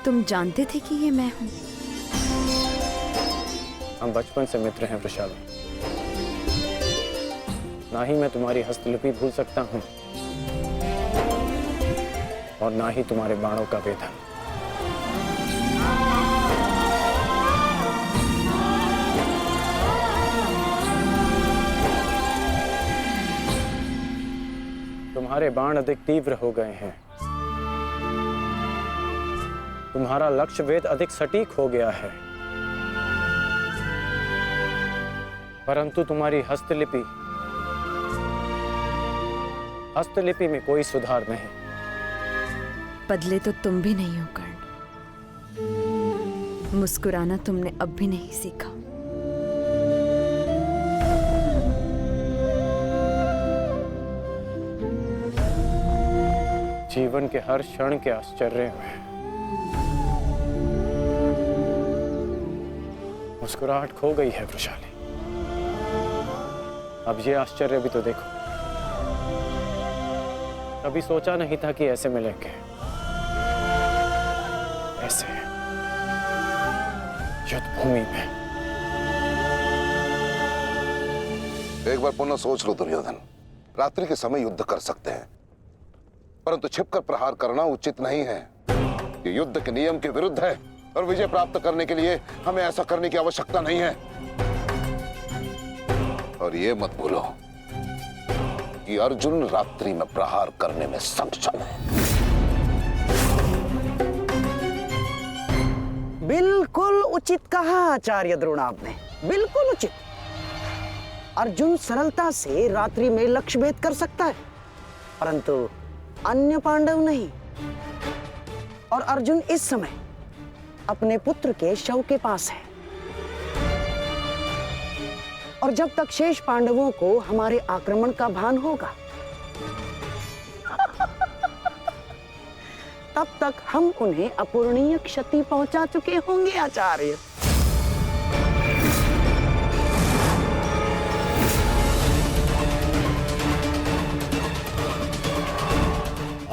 तुम जानते थे कि ये मैं हूँ? हम बचपन से मित्र हैं वृषाली। ना ही मैं तुम्हारी हस्तलिपि भूल सकता हूँ और ना ही तुम्हारे बाणों का वेदन। तुम्हारे बाण अधिक तीव्र हो गए हैं, तुम्हारा लक्ष्य वेद अधिक सटीक हो गया है, परंतु तुम्हारी हस्तलिपि में कोई सुधार नहीं। बदले तो तुम भी नहीं हो कर्ण। मुस्कुराना तुमने अब भी नहीं सीखा। जीवन के हर क्षण के आश्चर्य में मुस्कुराहट खो गई है वृषाली। अब ये आश्चर्य भी तो देखो। कभी सोचा नहीं था कि ऐसे मिलेंगे, ऐसे युद्ध भूमि में। एक बार पुनः सोच लो दुर्योधन, रात्रि के समय युद्ध कर सकते हैं, परंतु छिपकर प्रहार करना उचित नहीं है। ये युद्ध के नियम के विरुद्ध है और विजय प्राप्त करने के लिए हमें ऐसा करने की आवश्यकता नहीं है। और ये मत भूलो कि अर्जुन रात्रि में प्रहार करने में सक्षम है। बिल्कुल उचित कहा आचार्य द्रोण आपने, बिल्कुल उचित। अर्जुन सरलता से रात्रि में लक्ष्य भेद कर सकता है, परंतु अन्य पांडव नहीं। और अर्जुन इस समय अपने पुत्र के शव के पास है, और जब तक शेष पांडवों को हमारे आक्रमण का भान होगा तब तक हम उन्हें अपूरणीय क्षति पहुंचा चुके होंगे आचार्य।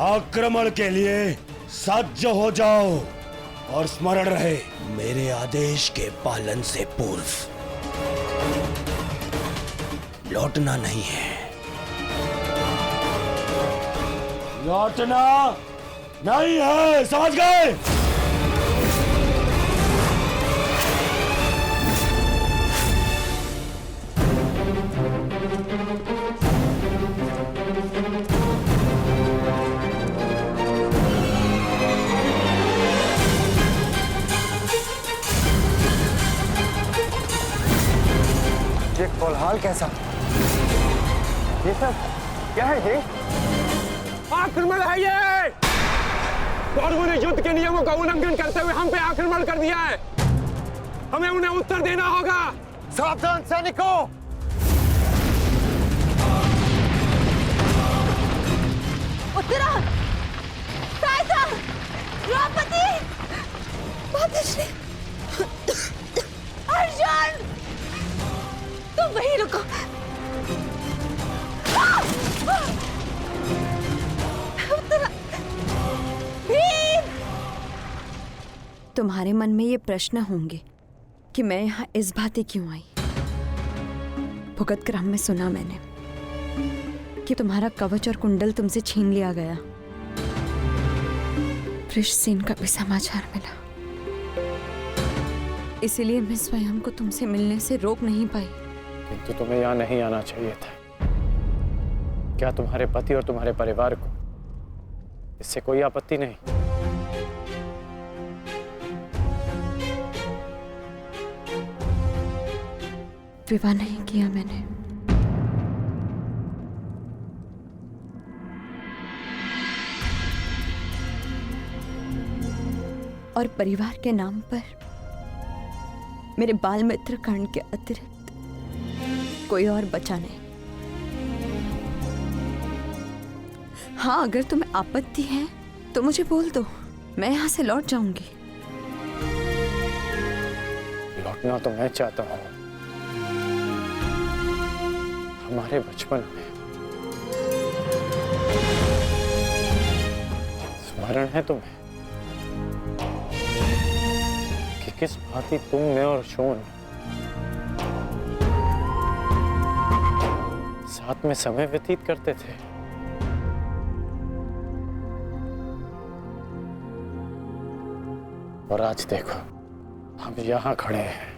आक्रमण के लिए सज्ज हो जाओ और स्मरण रहे मेरे आदेश के पालन से पूर्व लौटना नहीं है। लौटना नहीं है, समझ गए? ये कोलाहल कैसा? ये सब क्या है? ये आक्रमण है ये। कौरवों ने युद्ध के नियमों का उल्लंघन करते हुए हम पे आक्रमण कर दिया है। हमें उन्हें उत्तर देना होगा। सावधान सैनिकों! उत्तरा, सायसा, द्रौपदी, मातश्री, अर्जुन, तुम वहीं रुको। उत्तरा, भीम! तुम्हारे मन में ये प्रश्न होंगे कि मैं यहाँ इस भांति क्यों आई। भुगत क्रम में सुना मैंने कि तुम्हारा कवच और कुंडल तुमसे छीन लिया गया। वृषसेन का भी समाचार मिला, इसीलिए मैं स्वयं को तुमसे मिलने से रोक नहीं पाई। किंतु तुम्हें यहाँ नहीं आना चाहिए था। क्या तुम्हारे पति और तुम्हारे परिवार को इससे कोई आपत्ति नहीं? विवाह नहीं किया मैंने। और परिवार के नाम पर मेरे बाल मित्र कर्ण के अतिरिक्त कोई और बचा नहीं। हाँ, अगर तुम्हें आपत्ति है तो मुझे बोल दो, मैं यहाँ से लौट जाऊंगी। लौटना तो मैं चाहता हूँ। हमारे बचपन में स्मरण है तुम्हें? किस भांति तुम मैं और शोन साथ में समय व्यतीत करते थे। और आज देखो हम यहाँ खड़े हैं।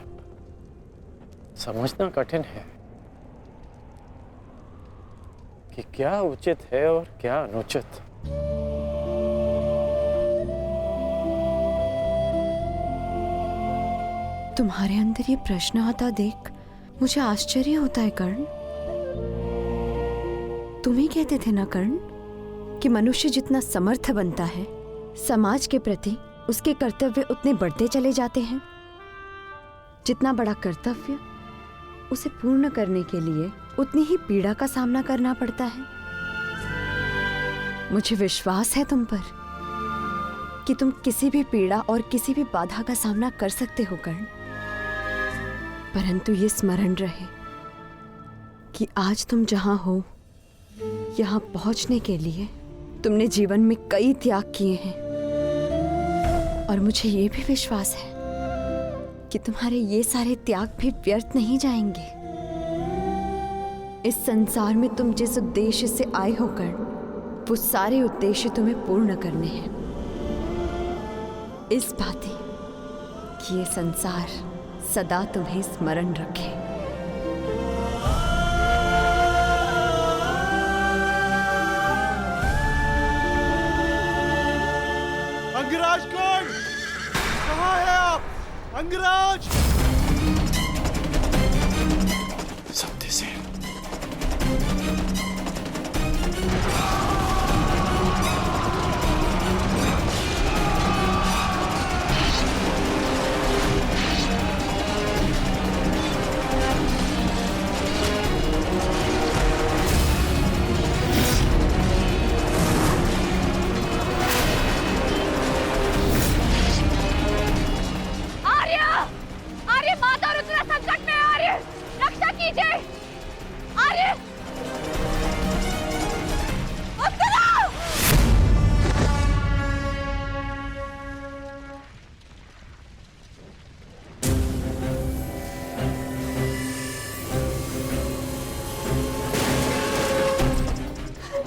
समझना कठिन है कि क्या उचित है और क्या अनुचित। तुम्हारे अंदर ये प्रश्न आता देख मुझे आश्चर्य होता है कर्ण। तुम ही कहते थे ना कर्ण कि मनुष्य जितना समर्थ बनता है समाज के प्रति उसके कर्तव्य उतने बढ़ते चले जाते हैं। जितना बड़ा कर्तव्य उसे पूर्ण करने के लिए उतनी ही पीड़ा का सामना करना पड़ता है। मुझे विश्वास है तुम पर कि तुम किसी भी पीड़ा और किसी भी बाधा का सामना कर सकते हो कर्ण। परंतु ये स्मरण रहे कि आज तुम जहां हो यहां पहुंचने के लिए तुमने जीवन में कई त्याग किए हैं। और मुझे ये भी विश्वास है कि तुम्हारे ये सारे त्याग भी व्यर्थ नहीं जाएंगे। इस संसार में तुम जिस उद्देश्य से आए हो कर्ण वो सारे उद्देश्य तुम्हें पूर्ण करने हैं। इस भांति कि ये संसार सदा तुम्हें स्मरण रखे। अंगराज कौन? कहाँ है आप? अंगराज! सत्यसेन,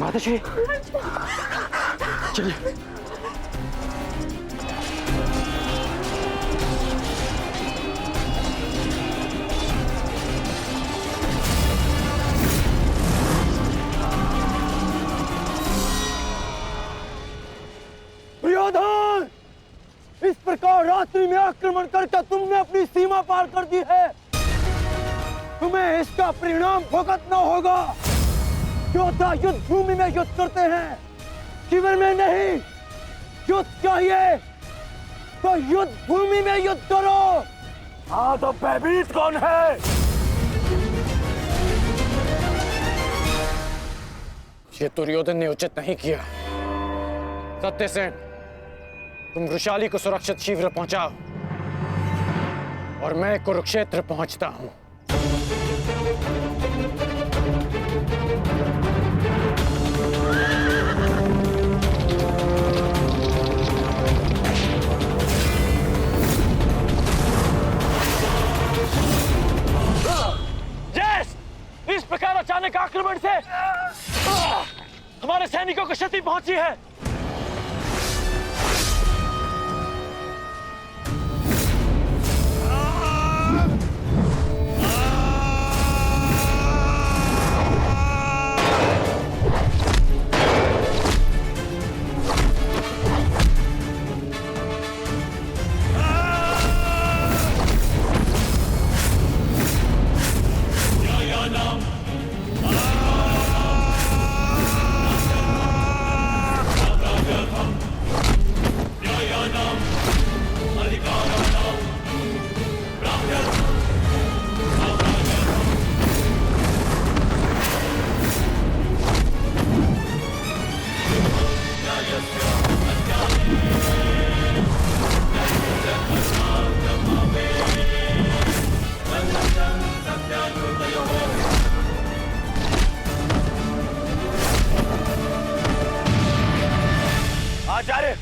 माताश्री चलिए। दुर्योधन! इस प्रकार रात्रि में आक्रमण करके तुमने अपनी सीमा पार कर दी है। तुम्हें इसका परिणाम भुगतना होगा। योद्धा युद्ध भूमि में युद्ध करते हैं, शिविर में नहीं। युद्ध चाहिए तो युद्ध भूमि में युद्ध करो। हाँ तो भयभीत कौन है? ये दुर्योधन ने उचित नहीं किया। सत्यसेन, तुम वृषाली को सुरक्षित शीघ्र पहुंचाओ और मैं कुरुक्षेत्र पहुंचता हूं। इस प्रकार अचानक आक्रमण से हमारे सैनिकों को क्षति पहुंची है। आचार्य,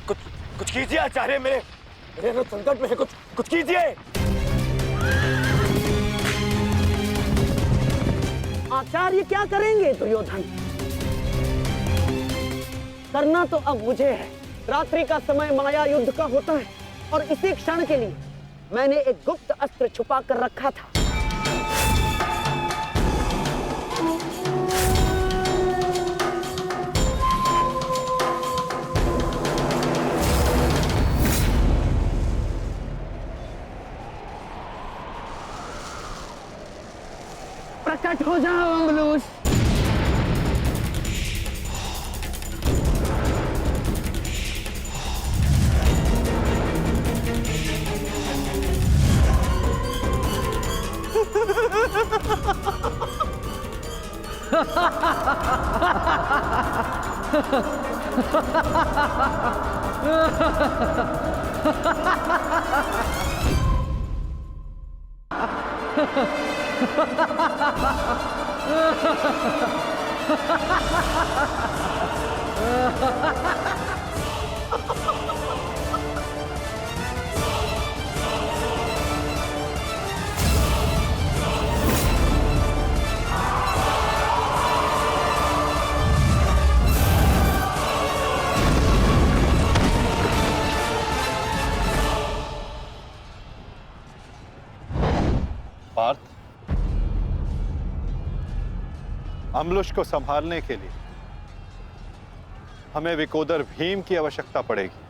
कुछ कीजिए आचार्य। मेरे रथ संकट में है, कुछ कीजिए। आचार्य क्या करेंगे दुर्योधन? करना तो अब मुझे है। रात्रि का समय माया युद्ध का होता है और इसी क्षण के लिए मैंने एक गुप्त अस्त्र छुपा कर रखा था। प्रकट हो जाओ अम्बलूस। पार्थ, अम्बलुश को संभालने के लिए हमें विकोदर भीम की आवश्यकता पड़ेगी।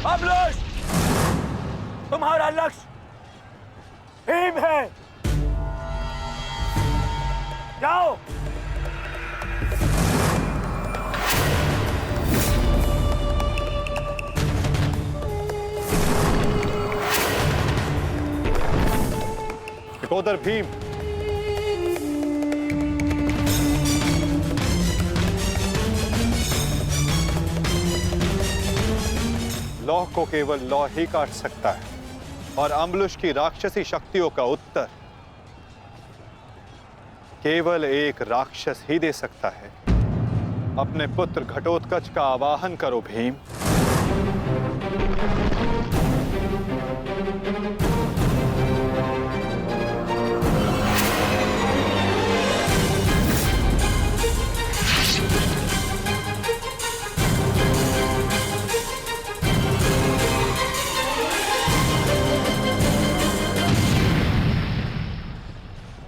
अम्बलुश, तुम्हारा लक्ष्य भीम है। जाओ। विकोदर भीम, लौह को केवल लौह ही काट सकता है और अम्बलुश की राक्षसी शक्तियों का उत्तर केवल एक राक्षस ही दे सकता है। अपने पुत्र घटोत्कच का आवाहन करो भीम।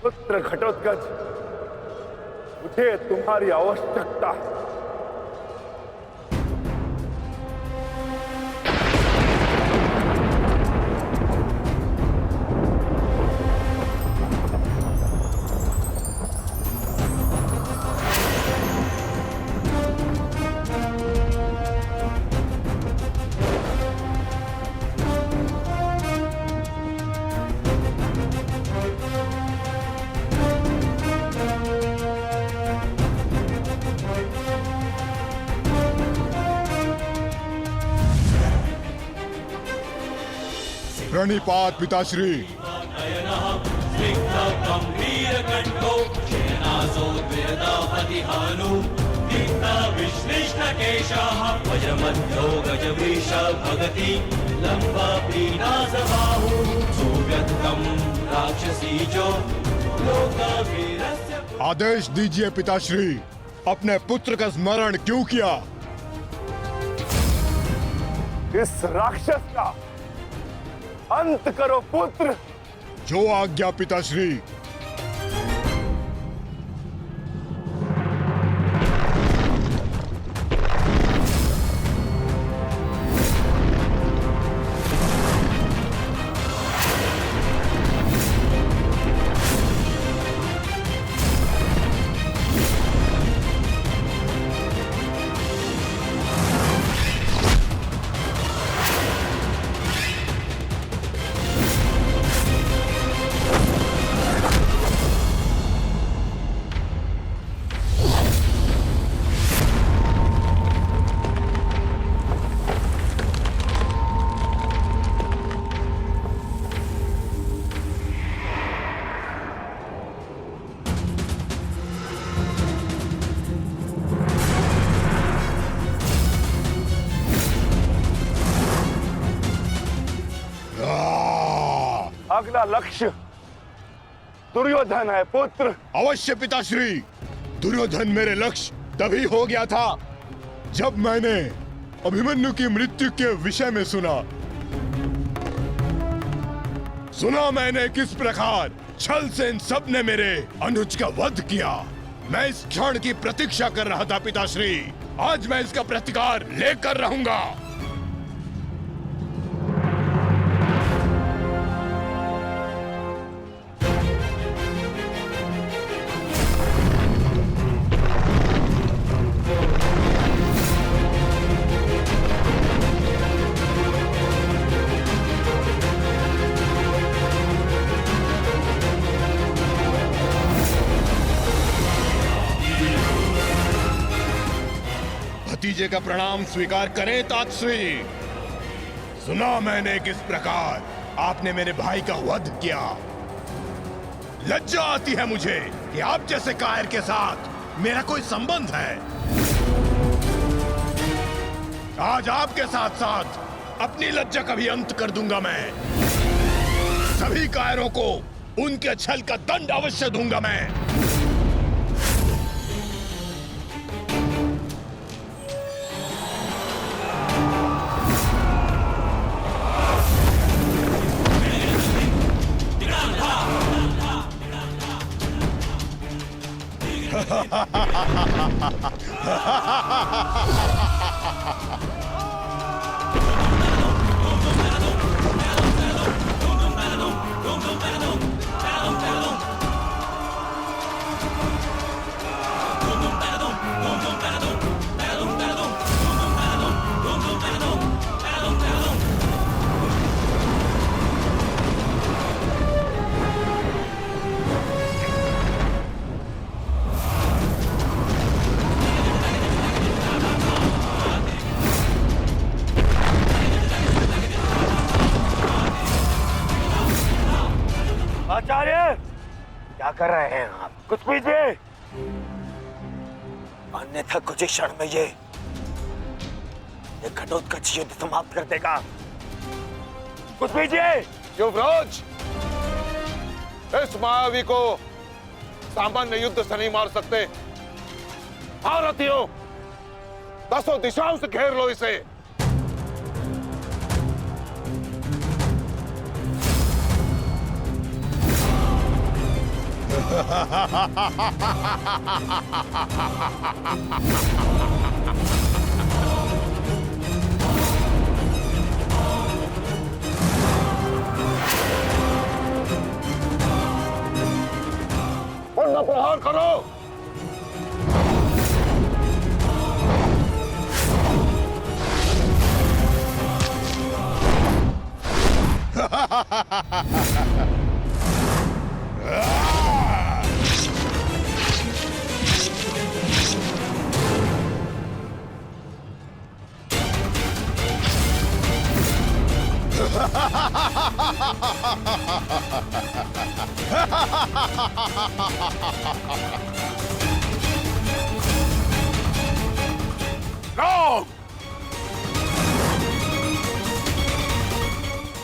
पुत्र घटोत्कच, मुझे तुम्हारी आवश्यकता है। प्रणिपात पिताश्री। आदेश दीजिए पिताश्री, अपने पुत्र का स्मरण क्यों किया? इस राक्षस का अंत करो पुत्र। जो आज्ञा पिताश्री। अगला लक्ष्य दुर्योधन है पुत्र। अवश्य पिताश्री। दुर्योधन मेरे लक्ष्य तभी हो गया था जब मैंने अभिमन्यु की मृत्यु के विषय में सुना मैंने किस प्रकार छल से इन सब ने मेरे अनुज का वध किया। मैं इस क्षण की प्रतीक्षा कर रहा था पिताश्री। आज मैं इसका प्रतिकार लेकर रहूंगा। भतीजे का प्रणाम स्वीकार करें तातश्री। सुना मैंने किस प्रकार आपने मेरे भाई का वध किया। लज्जा आती है मुझे कि आप जैसे कायर के साथ मेरा कोई संबंध है। आज आपके साथ साथ अपनी लज्जा का भी अंत कर दूंगा मैं। सभी कायरों को उनके छल का दंड अवश्य दूंगा मैं। आचार्य क्या कर रहे हैं आप? कुछ कीजिए, अन्यथा कुछ ही क्षण में ये घटोत्कच युद्ध समाप्त कर देगा। कुछ कीजिए। युवराज, इस मायावी को सामान्य युद्ध से नहीं मार सकते। भारतीयों, 10 दिशाओं से घेर लो इसे। पुनः प्रहार करो।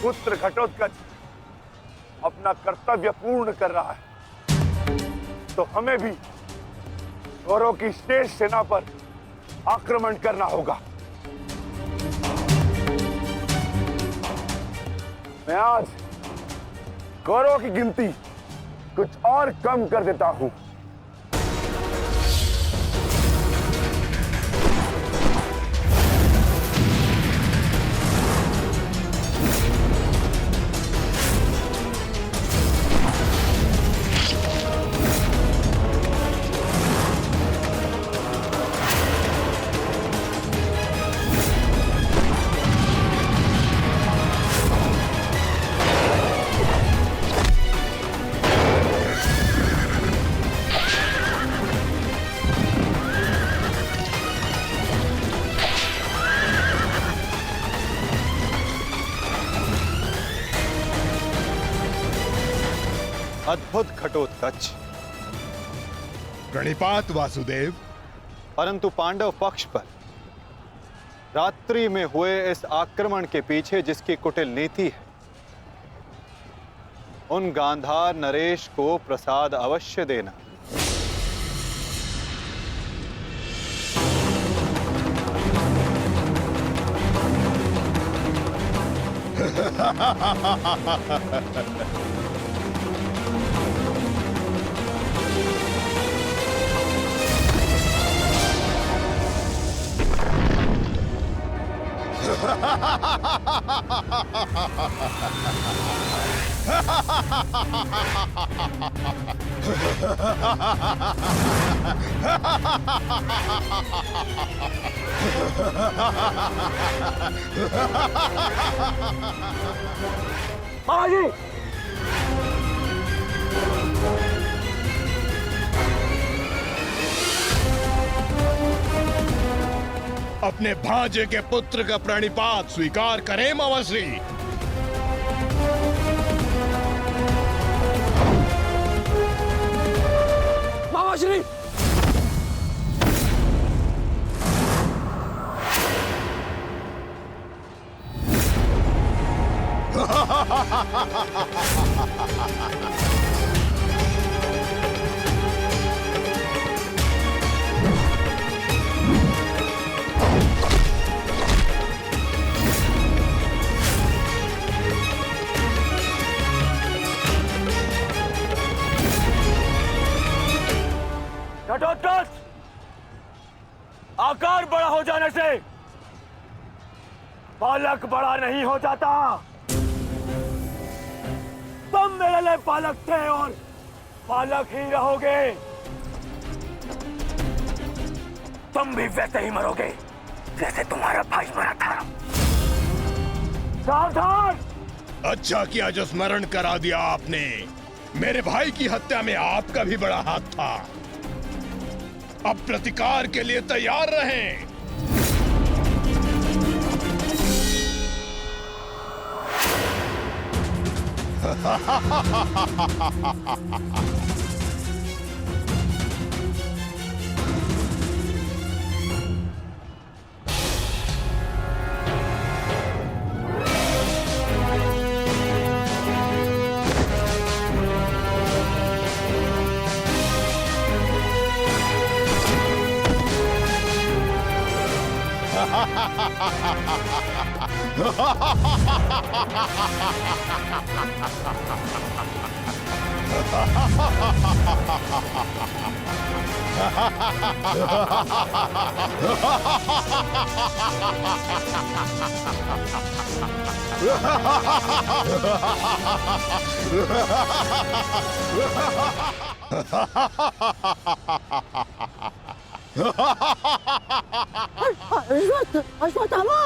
पुत्र घटोत्कच अपना कर्तव्य पूर्ण कर रहा है, तो हमें भी कौरवों की शेष सेना पर आक्रमण करना होगा। मैं आज कौरवों की गिनती कुछ और कम कर देता हूं। अद्भुत घटोत्कच। प्रणिपात वासुदेव। परंतु पांडव पक्ष पर रात्रि में हुए इस आक्रमण के पीछे जिसकी कुटिल नीति है, उन गांधार नरेश को प्रसाद अवश्य देना। बाबाजी, अपने भांजे के पुत्र का प्रणिपात स्वीकार करें मामाश्री। मामाश्री, घटोत्कच, आकार बड़ा हो जाने से बालक बड़ा नहीं हो जाता। तुम मेरे लिए बालक थे और बालक ही रहोगे। तुम भी वैसे ही मरोगे जैसे तुम्हारा भाई मरा था। सावधान! अच्छा किया जो स्मरण करा दिया आपने। मेरे भाई की हत्या में आपका भी बड़ा हाथ था। अब प्रतिकार के लिए तैयार रहें। अश्वत्थामा,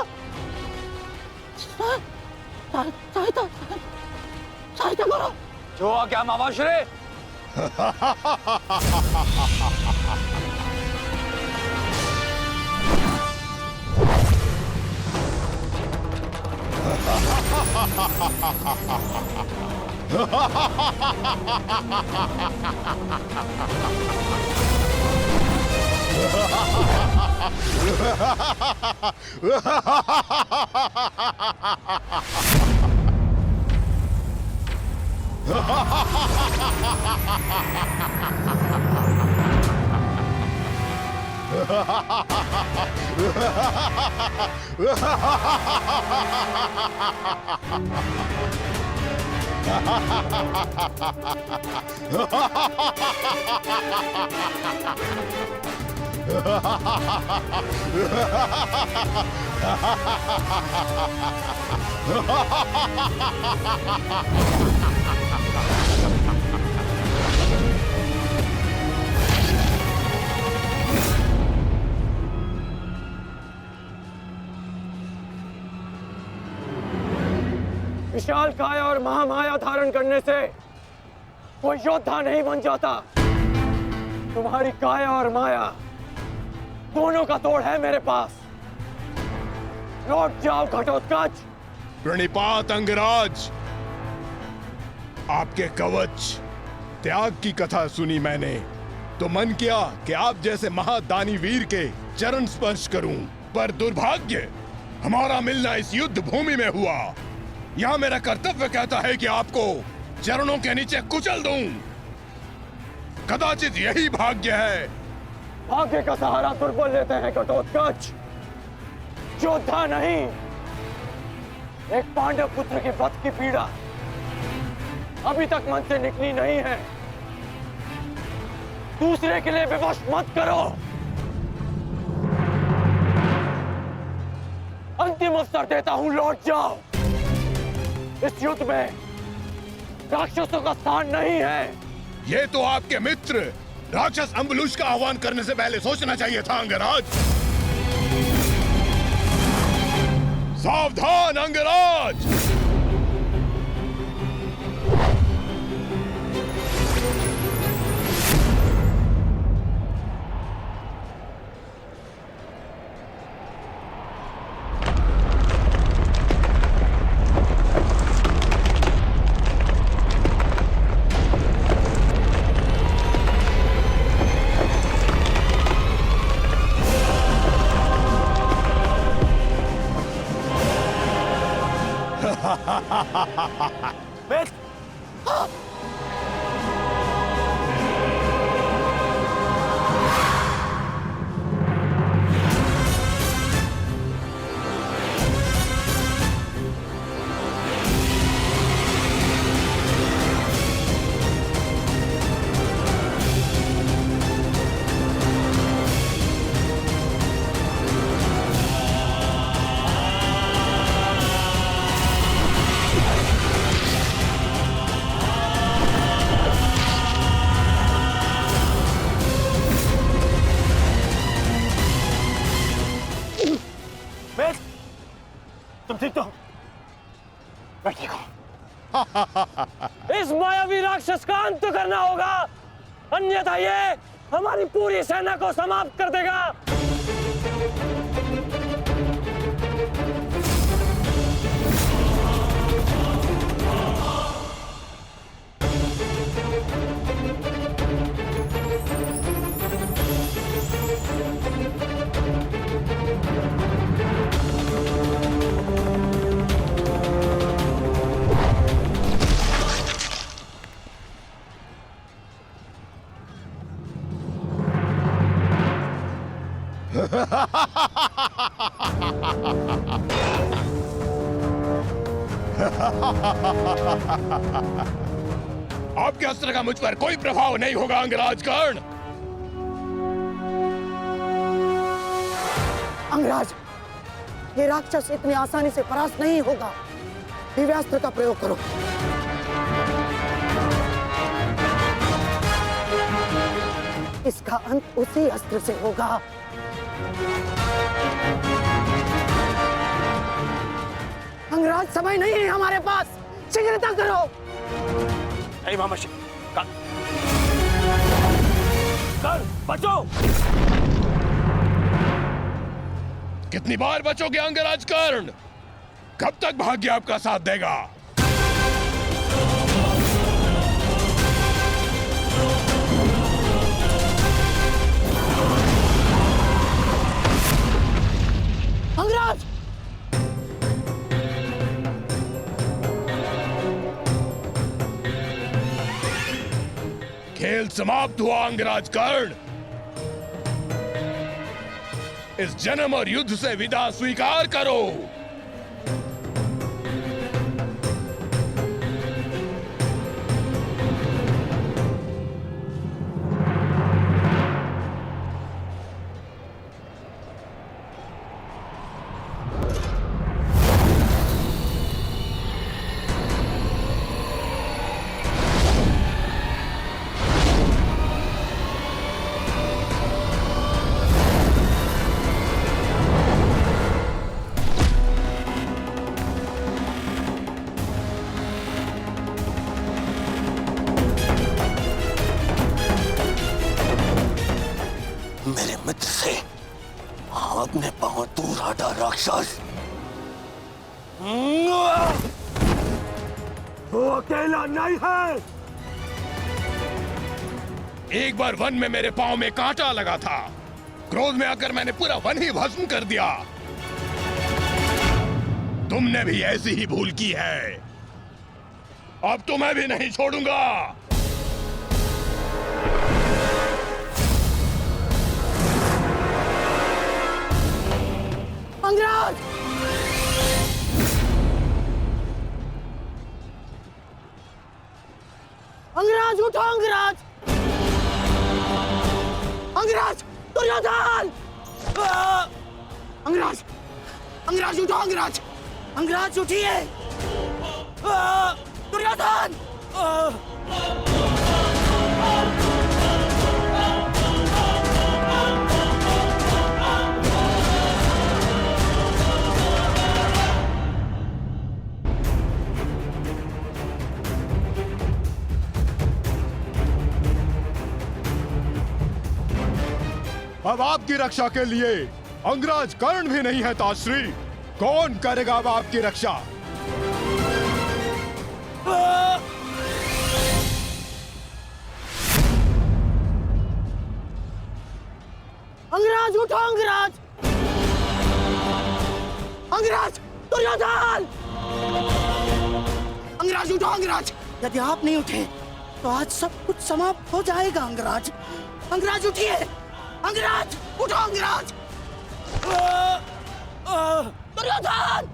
सहायता करो। जो आ गया मामाश्री। विशाल काया और महामाया धारण करने से कोई योद्धा नहीं बन जाता। तुम्हारी काया और माया दोनों का तोड़ है मेरे पास। लौट जाओ घटोत्कच। प्रणिपात अंगराज, आपके कवच त्याग की कथा सुनी मैंने तो मन किया कि आप जैसे महादानी वीर के चरण स्पर्श करूं, पर दुर्भाग्य हमारा मिलना इस युद्ध भूमि में हुआ। यहाँ मेरा कर्तव्य कहता है कि आपको चरणों के नीचे कुचल दूं। कदाचित यही भाग्य है। भाग्य का सहारा दुर्बल लेते हैं घटोत्कच, योद्धा नहीं। एक पांडव पुत्र के वध की पीड़ा अभी तक मन से निकली नहीं है। दूसरे के लिए विवश मत करो। अंतिम अवसर देता हूं, लौट जाओ। इस युद्ध में राक्षसों का स्थान नहीं है। ये तो आपके मित्र राक्षस अम्बुलुष का आह्वान करने से पहले सोचना चाहिए था अंगराज। सावधान अंगराज। तुम ठीक तो? मैं ठीक हूं। इस मायावी राक्षस का अंत करना होगा, अन्यथा ये हमारी पूरी सेना को समाप्त कर देगा। आपके अस्त्र का मुझ पर कोई प्रभाव नहीं होगा अंगराज कर्ण। अंगराज, ये राक्षस इतनी आसानी से परास्त नहीं होगा। दिव्यास्त्र का प्रयोग करो। इसका अंत उसी अस्त्र से होगा। अंगराज, समय नहीं है हमारे पास, शीघ्रता करो। नहीं मामाशी, कर बचो। कितनी बार बचोगे अंगराज कर्ण? कब तक भाग्य आपका साथ देगा? अंगराज! खेल समाप्त हुआ अंगराज कर्ण। इस जन्म और युद्ध से विदा स्वीकार करो। मेरे मित्र से अपने पांव दूर हटा राक्षस। वो अकेला नहीं है। एक बार वन में मेरे पांव में कांटा लगा था, क्रोध में आकर मैंने पूरा वन ही भस्म कर दिया। तुमने भी ऐसी ही भूल की है, अब तो मैं भी नहीं छोड़ूंगा। अंगराज! अंगराज उठो अंगराज! अंगराज! दुर्योधन! अंगराज! अंगराज उठो अंगराज! अंगराज उठिए! दुर्योधन! अब आपकी रक्षा के लिए अंगराज कर्ण भी नहीं है ताश्री। कौन करेगा अब आपकी रक्षा? अंगराज उठो अंगराज! अंगराज! दुर्योधन! अंगराज उठो अंगराज! यदि आप नहीं उठे तो आज सब कुछ समाप्त हो जाएगा अंगराज। अंगराज उठिए! अंगराज उठो अंगराज! दुर्योधन!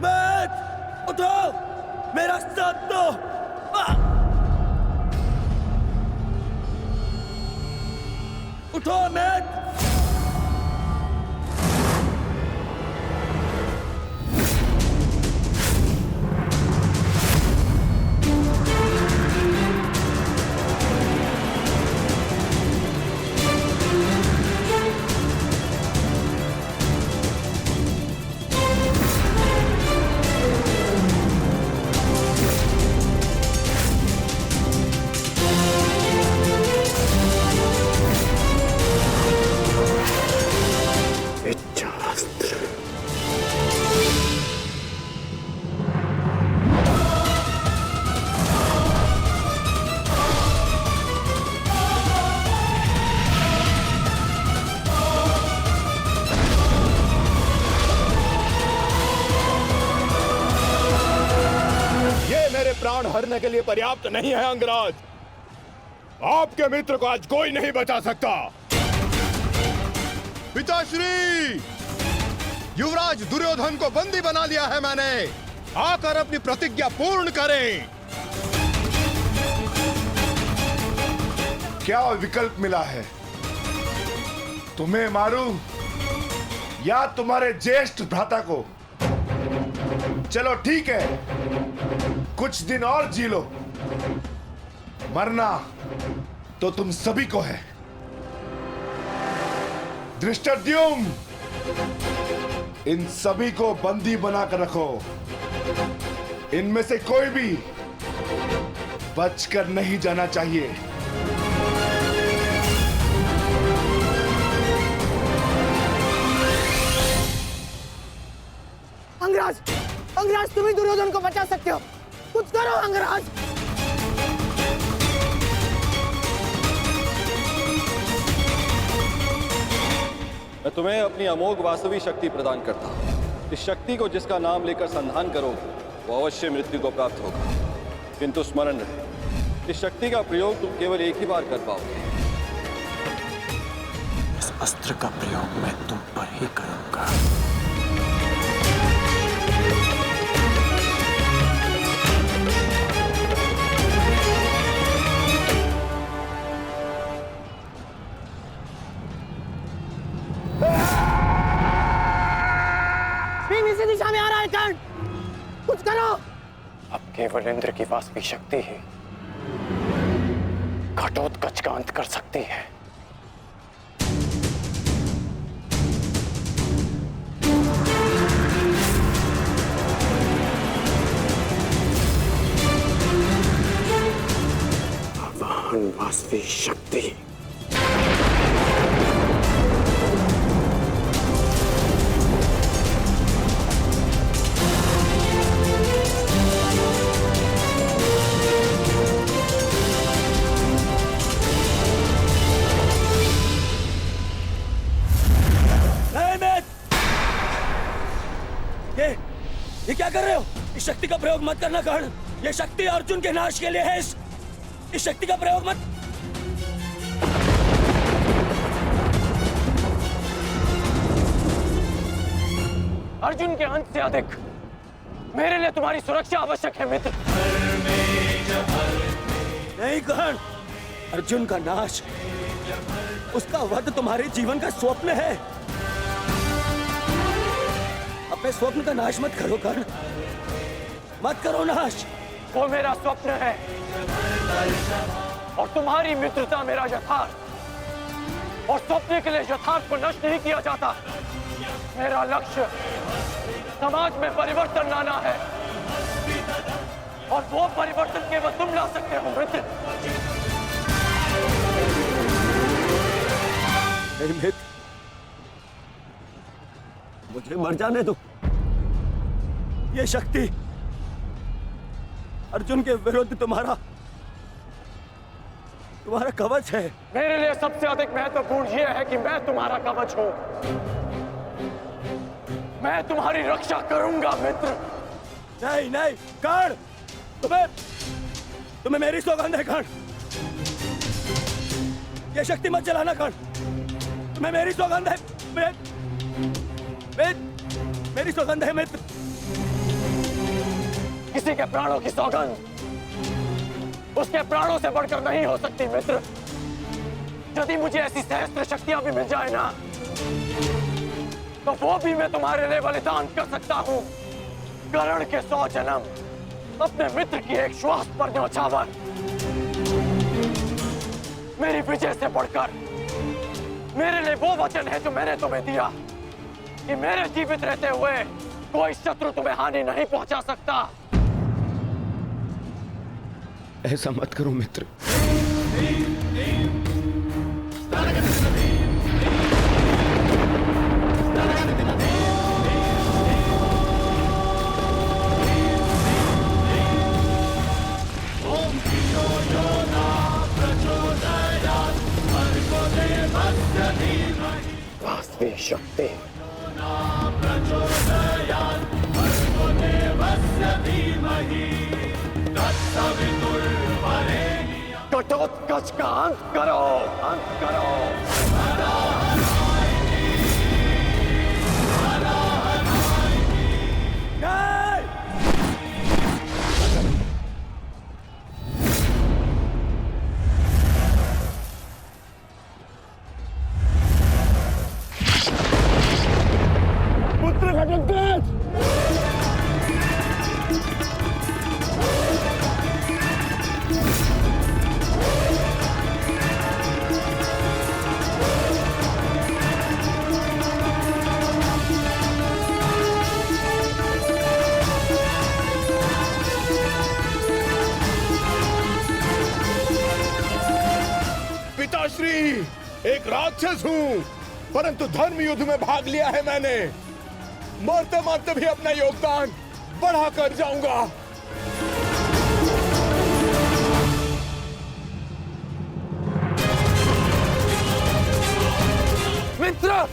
बैठ! उठो! मेरा साथ दो! उठो मैट! प्राण हरने के लिए पर्याप्त नहीं है अंगराज। आपके मित्र को आज कोई नहीं बचा सकता। पिताश्री, युवराज दुर्योधन को बंदी बना लिया है मैंने। आकर अपनी प्रतिज्ञा पूर्ण करें। क्या विकल्प मिला है? तुम्हें मारूं या तुम्हारे ज्येष्ठ भ्राता को? चलो ठीक है, कुछ दिन और जी लो। मरना तो तुम सभी को है। धृष्टद्युम्न, इन सभी को बंदी बनाकर रखो। इनमें से कोई भी बचकर नहीं जाना चाहिए। अंगराज! अंगराज, तुम ही दुर्योधन को बचा सकते हो। कुछ करो अंगराज! मैं तुम्हें अपनी अमोघ वास्तवी शक्ति प्रदान करता हूं। इस शक्ति को जिसका नाम लेकर संधान करोगे वो अवश्य मृत्यु को प्राप्त होगा। किंतु स्मरण रहे, इस शक्ति का प्रयोग तुम केवल एक ही बार कर पाओगे। इस अस्त्र का प्रयोग मैं तुम पर ही करूंगा। इसी दिशा में आ रहा है कर्ण, कुछ करो। अब केवल इंद्र की वास्तविक शक्ति ही घटोत्कच का अंत कर सकती है। भगवान वास्तविक शक्ति। ये क्या कर रहे हो? इस शक्ति का प्रयोग मत करना कर्ण। ये शक्ति अर्जुन के नाश के लिए है। इस शक्ति का प्रयोग मत। अर्जुन के अंत से अधिक मेरे लिए तुम्हारी सुरक्षा आवश्यक है मित्र। नहीं कर्ण, अर्जुन का नाश, उसका वध तुम्हारे जीवन का स्वप्न है। अपने स्वप्न का नाश मत करो कर्ण, मत करो नाश। वो मेरा स्वप्न है और तुम्हारी मित्रता मेरा यथार्थ, और स्वप्न के लिए यथार्थ को नष्ट नहीं किया जाता। मेरा लक्ष्य समाज में परिवर्तन लाना है, और वो परिवर्तन केवल तुम ला सकते हो मित्र। मित्र, मुझे मर जाने दो। ये शक्ति अर्जुन के विरुद्ध तुम्हारा कवच है। मेरे लिए सबसे अधिक महत्वपूर्ण यह है कि मैं तुम्हारा कवच हूं। मैं तुम्हारी रक्षा करूंगा मित्र। नहीं नहीं कर्ण, तुम्हें मेरी सौगंध है कर्ण। ये शक्ति मत चलाना कर्ण, तुम्हें मेरी सौगंध है। मेरी सौगंध है मित्र। किसी के प्राणों की सौगंध उसके प्राणों से बढ़कर नहीं हो सकती मित्र। यदि मुझे ऐसी सहस्त्र शक्तियां भी मिल जाए ना, तो वो भी मैं तुम्हारे लिए बलिदान कर सकता हूं। कर्ण के 100 जन्म, अपने मित्र की एक श्वास पर न्यौछावर। मेरी विजय से बढ़कर मेरे लिए वो वचन है जो मैंने तुम्हें दिया कि मेरे जीवित रहते हुए कोई शत्रु तुम्हें हानि नहीं पहुंचा सकता। ऐसा मत करो मित्र। वास्तविक शक्ति घटोत्कच का अंत करो, अंत करो। पुत्र घटोत्कच, पिताश्री, एक राक्षस हूं, परंतु धर्म युद्ध में भाग लिया है मैंने। मरते मरते भी अपना योगदान बढ़ा कर जाऊंगा। मित्र,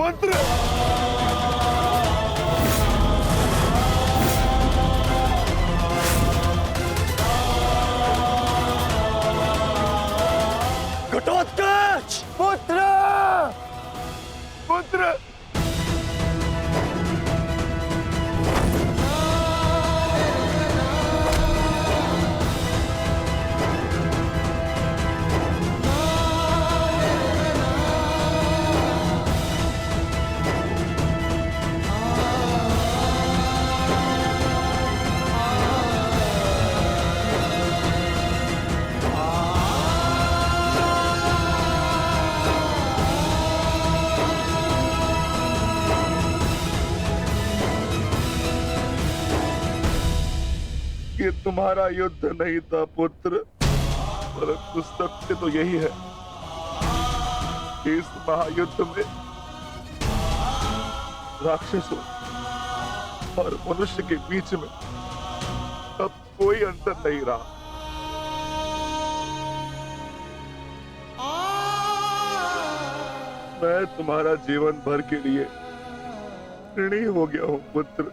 पुत्र, घटोत्कच, पुत्र, पुत्र, तुम्हारा युद्ध नहीं था पुत्र, परंतु सत्य तो यही है कि इस महायुद्ध में राक्षसों और मनुष्य के बीच में अब कोई अंतर नहीं रहा। मैं तुम्हारा जीवन भर के लिए ऋणी हो गया हूं पुत्र।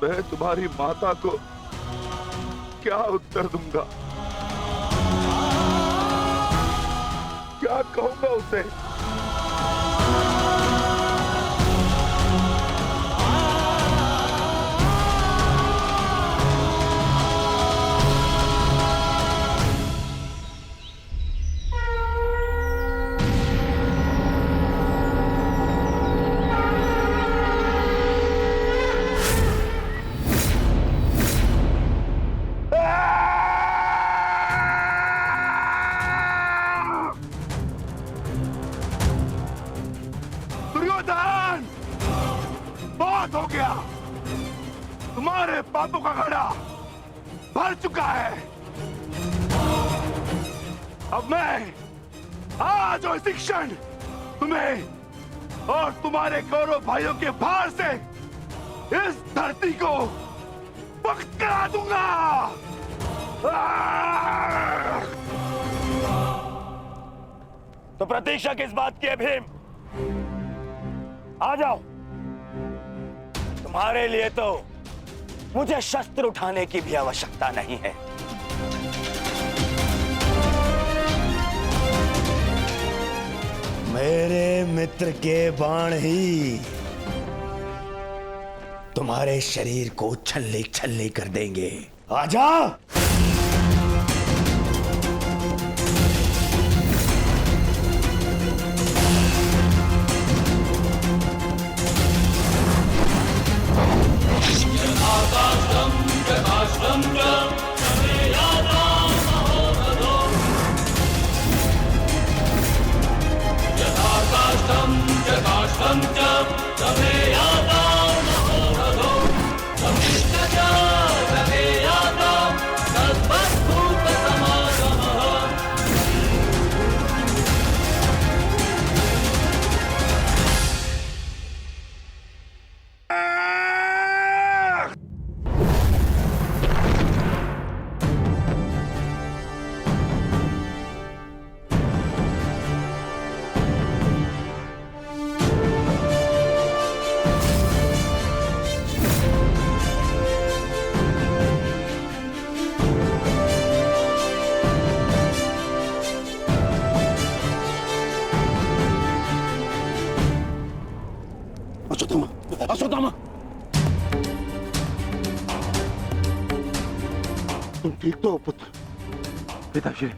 मैं तुम्हारी माता को क्या उत्तर दूंगा, क्या कहूंगा उसे? दुर्योधन, बहुत हो गया। तुम्हारे पापों का घड़ा भर चुका है। अब मैं आज और इसी क्षण तुम्हें और तुम्हारे कौरव भाइयों के भार से इस धरती को मुक्त करा दूंगा। तो प्रतीक्षा किस बात की है भीम? आ जाओ। तुम्हारे लिए तो मुझे शस्त्र उठाने की भी आवश्यकता नहीं है। मेरे मित्र के बाण ही तुम्हारे शरीर को छल्ले छल्ले कर देंगे। आजा। अश्वत्थामा, तुम ठीक तो हो पुत्र? पिताश्री,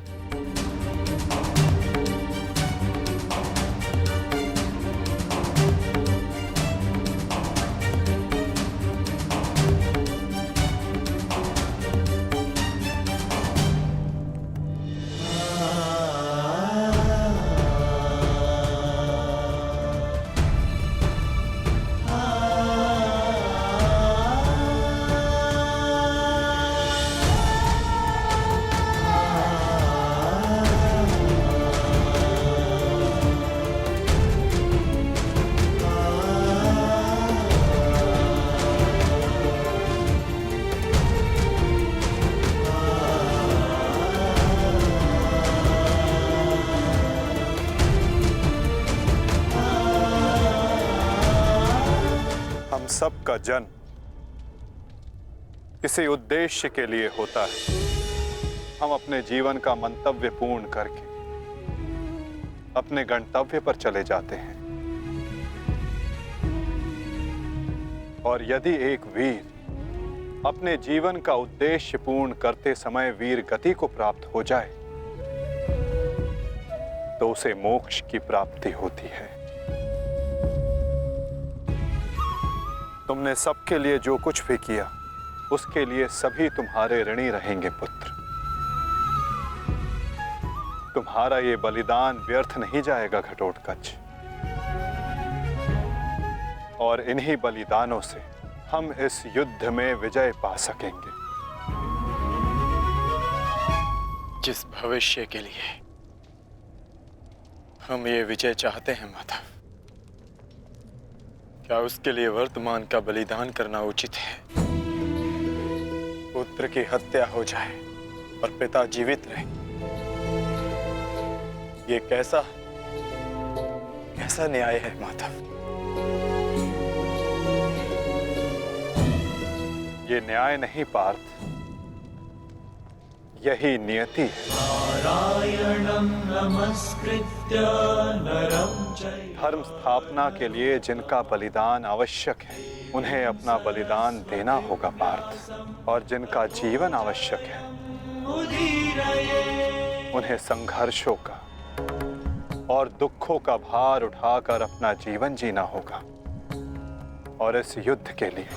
सबका जन्म किसी उद्देश्य के लिए होता है। हम अपने जीवन का मंतव्य पूर्ण करके अपने गंतव्य पर चले जाते हैं। और यदि एक वीर अपने जीवन का उद्देश्य पूर्ण करते समय वीर गति को प्राप्त हो जाए तो उसे मोक्ष की प्राप्ति होती है। तुमने सबके लिए जो कुछ भी किया उसके लिए सभी तुम्हारे ऋणी रहेंगे पुत्र। तुम्हारा ये बलिदान व्यर्थ नहीं जाएगा घटोत्कच। और इन्हीं बलिदानों से हम इस युद्ध में विजय पा सकेंगे। जिस भविष्य के लिए हम ये विजय चाहते हैं माधव, क्या उसके लिए वर्तमान का बलिदान करना उचित है? पुत्र की हत्या हो जाए और पिता जीवित रहे, ये कैसा न्याय है माधव? ये न्याय नहीं पार्थ, यही नियति है। धर्म स्थापना के लिए जिनका बलिदान आवश्यक है, उन्हें अपना बलिदान देना होगा पार्थ। और जिनका जीवन आवश्यक है, उन्हें संघर्षों का और दुखों का भार उठाकर अपना जीवन जीना होगा। और इस युद्ध के लिए,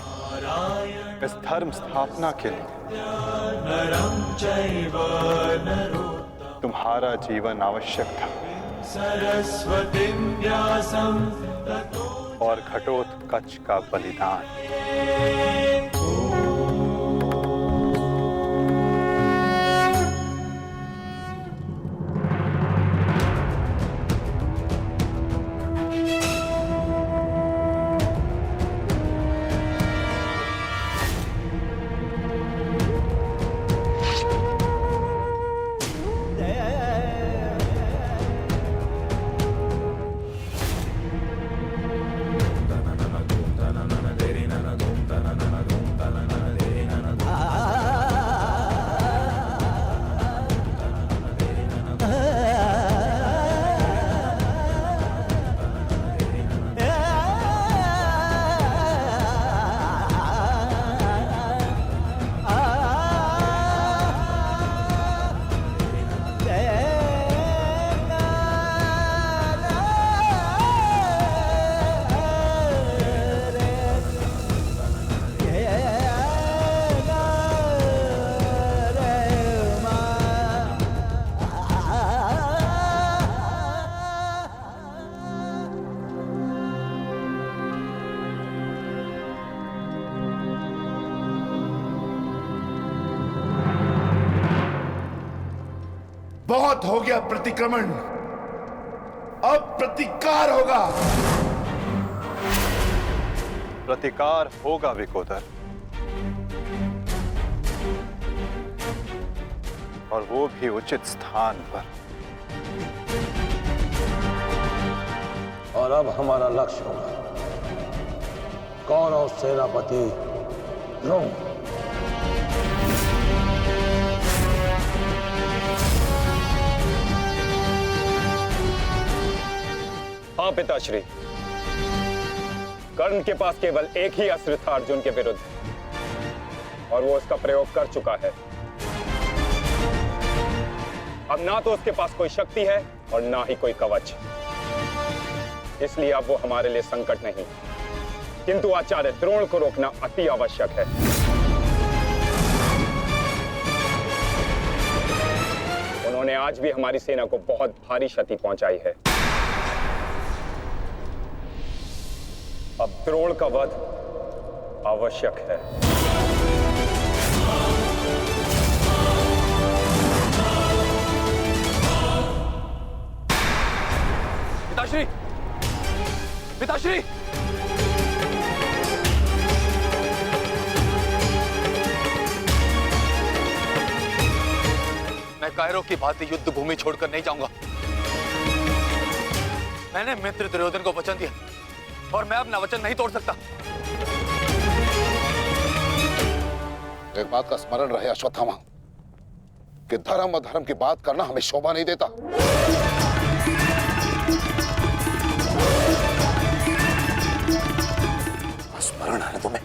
इस धर्म स्थापना के लिए तुम्हारा जीवन आवश्यक था। और घटोत्कच का बलिदान। बहुत हो गया प्रतिक्रमण, अब प्रतिकार होगा। प्रतिकार होगा विकोदर, और वो भी उचित स्थान पर। और अब हमारा लक्ष्य होगा कौरव सेनापति द्रोण। हाँ पिताश्री, कर्ण के पास केवल एक ही अस्त्र था अर्जुन के विरुद्ध, और वो उसका प्रयोग कर चुका है। अब ना तो उसके पास कोई शक्ति है और ना ही कोई कवच, इसलिए अब वो हमारे लिए संकट नहीं, किंतु आचार्य द्रोण को रोकना अति आवश्यक है। उन्होंने आज भी हमारी सेना को बहुत भारी क्षति पहुंचाई है। अब द्रोण का वध आवश्यक है। पिताश्री, पिताश्री! मैं कायरो की भांति युद्ध भूमि छोड़कर नहीं जाऊंगा। मैंने मित्र दुर्योधन को वचन दिया और मैं अपना वचन नहीं तोड़ सकता। एक बात का स्मरण रहे अश्वत्थामा, कि धर्म और धर्म की बात करना हमें शोभा नहीं देता। स्मरण है तुम्हें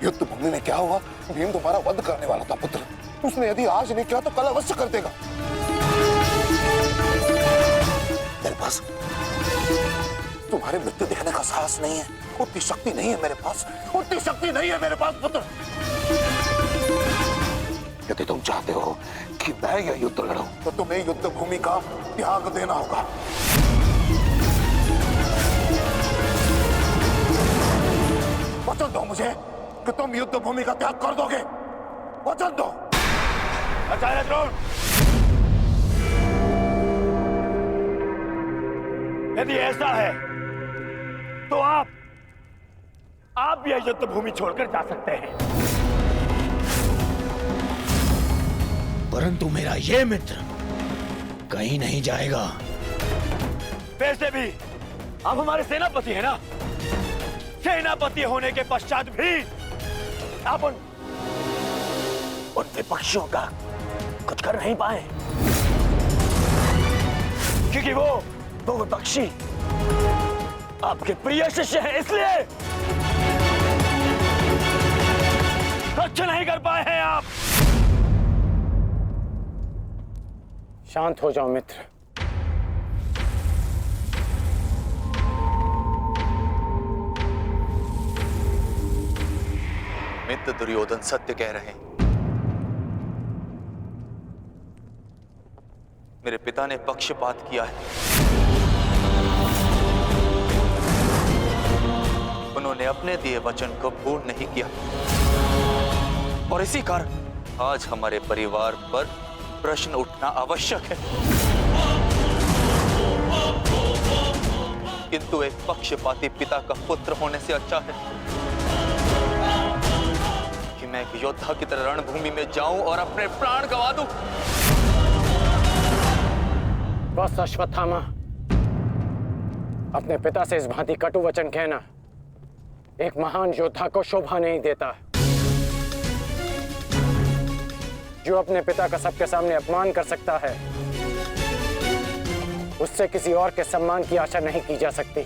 युद्ध भूमि में क्या हुआ? भीम तुम्हारा वध करने वाला था पुत्र। उसने यदि आज नहीं किया तो कल अवश्य कर देगा। मेरे पास तुम्हारे मृत्यु देखने का साहस नहीं है, उतनी शक्ति नहीं है मेरे पास, उतनी शक्ति नहीं है मेरे पास पुत्र। यदि तुम चाहते हो कि मैं यह युद्ध लड़ूं, तो तुम्हें युद्ध भूमि का त्याग देना होगा। वचन दो मुझे कि तुम युद्ध भूमि का त्याग कर दोगे। वचन दो। आचार्य द्रोण, यदि ऐसा है तो आप यह युद्ध भूमि छोड़कर जा सकते हैं, परंतु मेरा ये मित्र कहीं नहीं जाएगा। वैसे भी आप हमारे सेनापति हैं ना। सेनापति होने के पश्चात भी आप उन विपक्षियों का कुछ कर नहीं पाए, क्योंकि वो विपक्षी आपके प्रिय शिष्य हैं, इसलिए कुछ नहीं कर पाए हैं आप। शांत हो जाओ मित्र। मित्र दुर्योधन सत्य कह रहे हैं। मेरे पिता ने पक्षपात किया है। उन्होंने अपने दिए वचन को पूर्ण नहीं किया और इसी कारण आज हमारे परिवार पर प्रश्न उठना आवश्यक है। किंतु एक पक्षपाती पिता का पुत्र होने से अच्छा है कि मैं एक योद्धा की तरह रणभूमि में जाऊं और अपने प्राण गंवा दूं। बस अश्वत्थामा, अपने पिता से इस भांति कटु वचन कहना एक महान योद्धा को शोभा नहीं देता। जो अपने पिता का सबके सामने अपमान कर सकता है, उससे किसी और के सम्मान की आशा नहीं की जा सकती।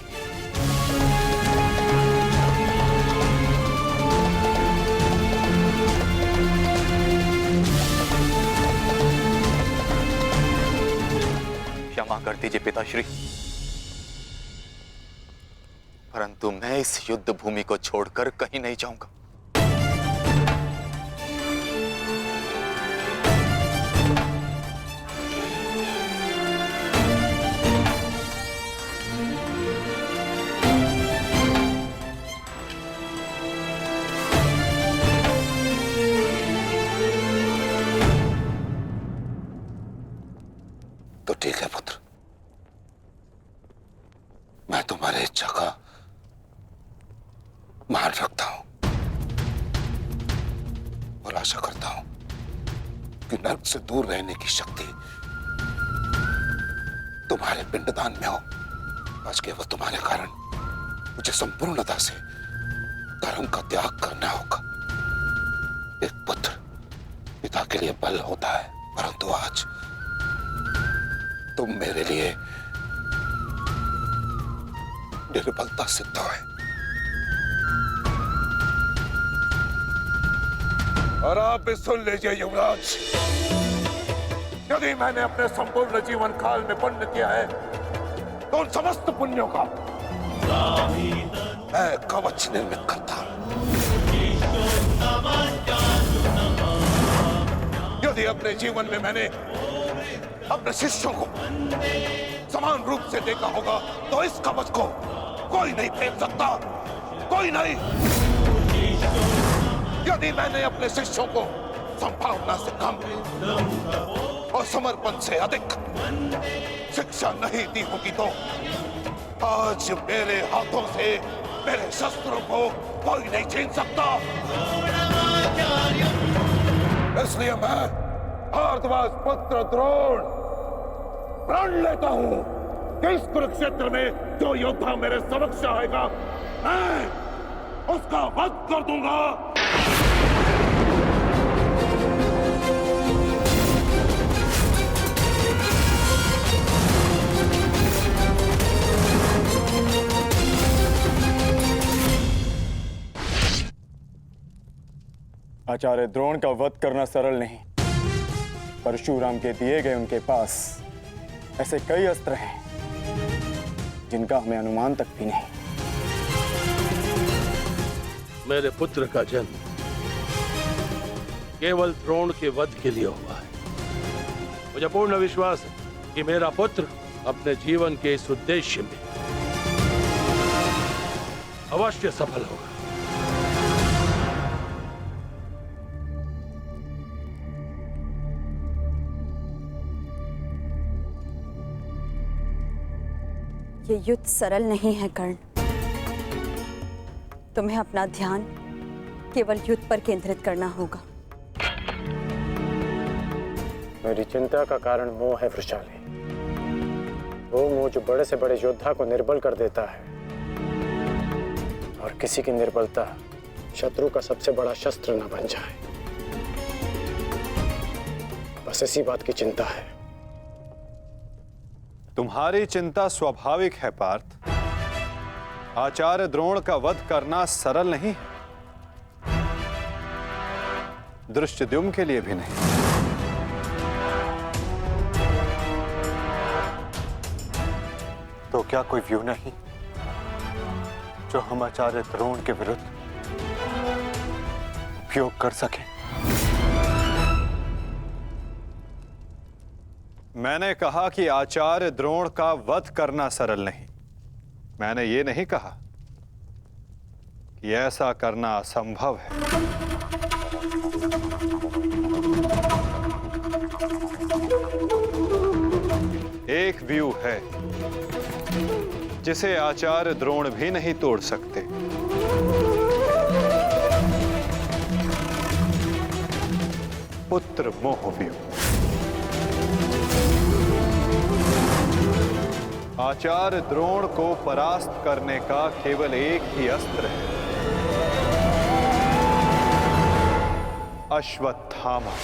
क्षमा कर दीजिए पिताश्री, परंतु मैं इस युद्ध भूमि को छोड़कर कहीं नहीं जाऊंगा। तो ठीक है पुत्र, मैं तुम्हारी इच्छा का मान रखता हूं और आशा करता हूं कि नर्क से दूर रहने की शक्ति तुम्हारे पिंडदान में हो। आज केवल तुम्हारे कारण मुझे संपूर्णता से धर्म का त्याग करना होगा। एक पुत्र पिता के लिए बल होता है, परंतु आज तुम मेरे लिए निर्बलता सिद्ध है। और आप भी सुन लीजिए युवराज, यदि मैंने अपने संपूर्ण जीवन काल में पुण्य किया है तो उन समस्त पुण्यों का मैं कवच निर्मित करता हूं। यदि अपने जीवन में मैंने अपने शिष्यों को समान रूप से देखा होगा तो इस कवच को कोई नहीं फेंक सकता, कोई नहीं। यदि मैंने अपने शिष्यों को संभावना से कम और समर्पण से अधिक शिक्षा नहीं दी होगी तो आज मेरे हाथों से मेरे शस्त्रों को कोई नहीं छीन सकता। इसलिए मैं भारद्वाज पुत्र द्रोण प्रण लेता हूं कि इस कुरुक्षेत्र में जो योद्धा मेरे समक्ष आएगा मैं उसका वध कर दूंगा। आचार्य द्रोण का वध करना सरल नहीं। परशुराम के दिए गए उनके पास ऐसे कई अस्त्र हैं जिनका हमें अनुमान तक भी नहीं। मेरे पुत्र का जन्म केवल द्रोण के वध के लिए हुआ है। मुझे पूर्ण विश्वास है कि मेरा पुत्र अपने जीवन के इस उद्देश्य में अवश्य सफल होगा। ये युद्ध सरल नहीं है कर्ण। तुम्हें अपना ध्यान केवल युद्ध पर केंद्रित करना होगा। मेरी चिंता का कारण मोह है वृषाली। वो मोह जो बड़े से बड़े योद्धा को निर्बल कर देता है, और किसी की निर्बलता शत्रु का सबसे बड़ा शस्त्र न बन जाए। बस इसी बात की चिंता है। तुम्हारी चिंता स्वाभाविक है पार्थ। आचार्य द्रोण का वध करना सरल नहीं है, दृष्टद्युम्न के लिए भी नहीं। तो क्या कोई व्यू नहीं जो हम आचार्य द्रोण के विरुद्ध उपयोग कर सके? मैंने कहा कि आचार्य द्रोण का वध करना सरल नहीं। मैंने ये नहीं कहा कि ऐसा करना असंभव है। एक व्यू है जिसे आचार्य द्रोण भी नहीं तोड़ सकते। पुत्र मोह व्यू। आचार्य द्रोण को परास्त करने का केवल एक ही अस्त्र है, अश्वत्थामा।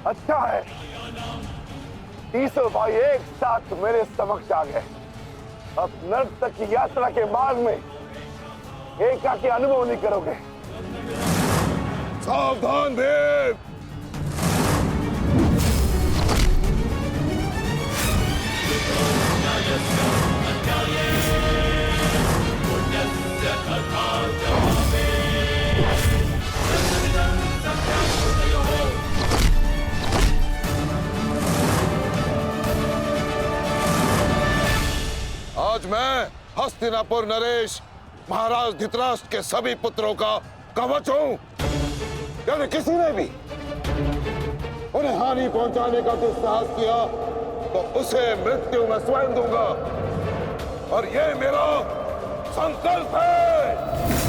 अच्छा है, तीसों भाई एक साथ मेरे समक्ष आ गए। अब नर्क तक की यात्रा के मार्ग में एकाकी अनुभव नहीं करोगे। सावधान भीम। आज मैं हस्तिनापुर नरेश महाराज धृतराष्ट्र के सभी पुत्रों का कवच हूं। यदि किसी ने भी उन्हें हानि पहुंचाने का दुस्साहस किया तो उसे मृत्यु में स्वयं दूंगा, और ये मेरा संकल्प है।